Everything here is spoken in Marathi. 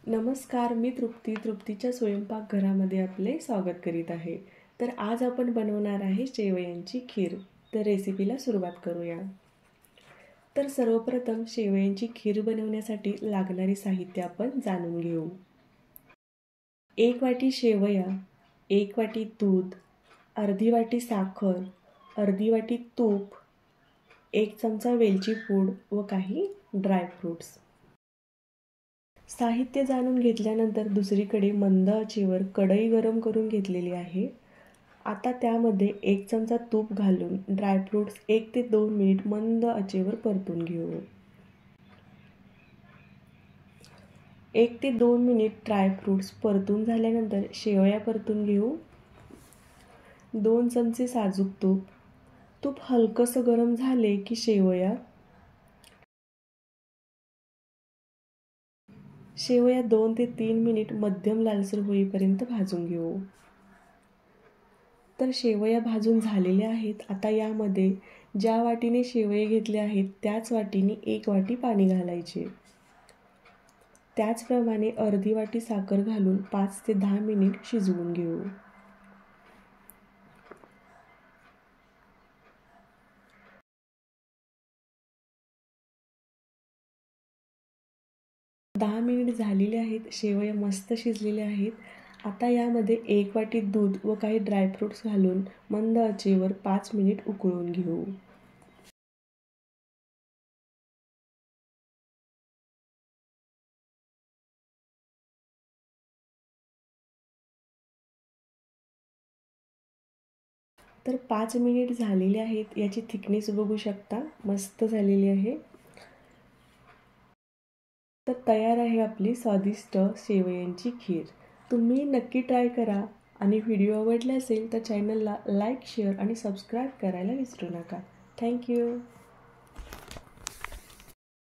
नमस्कार, मी तृप्तीच्या स्वयंपाकघरामध्ये आपले स्वागत करीत आहे। तर आज आपण बनवणार आहे शेवयांची खीर। तर रेसिपीला सुरुवात करूया। तर सर्वप्रथम शेवयांची खीर बनवण्यासाठी लागणारे साहित्य आपण जाणून घेऊ। 1 वाटी शेवया, 1 वाटी दूध, अर्धी वाटी साखर, अर्धी वाटी तूप, 1 चमचा वेलची पूड व काही ड्रायफ्रूट्स। साहित्य जाणून घेतल्यानंतर दुसरीकडे मंद आचेवर कढई गरम करून घेतलेली आहे। आता त्यामध्ये 1 चमचा तूप घालून ड्रायफ्रूट्स 1 ते 2 मिनिट मंद आचेवर परतून घेऊ। 1 ते 2 मिनिट ड्रायफ्रूट्स परतून झाल्यानंतर शेवया परतून घेऊ। 2 चमचे साजूक तूप। तूप हलकसं गरम झाले की शेवया 2 ते 3 मिनिट मध्यम लालसर होईपर्यंत भाजून घेऊ। तर शेवया भाजून झालेल्या आहेत। आता यामध्ये ज्या वाटीने शेवया घेतले आहेत त्याच वाटीने 1 वाटी पाणी घालायचे। त्याचप्रमाणे अर्धी वाटी साखर घालून 5 ते 10 मिनिट शिजवून घेऊ। दहा मिनिट झालेले आहेत। शेवया मस्त शिजलेल्या आहेत। आता यामध्ये 1 वाटी दूध व काही ड्रायफ्रूट्स घालून मंद आचेवर 5 मिनिट उकळून घेऊ। तर 5 मिनिट झालेले आहेत। याची थिकनेस बघू शकता, मस्त झालेली आहे। तर तयार आहे आपली स्वादिष्ट शेवयांची खीर। तुम्ही नक्की ट्राय करा आणि व्हिडिओ आवडला असेल तर चॅनलला लाईक, शेअर आणि सबस्क्राईब करायला विसरू नका। Thank you.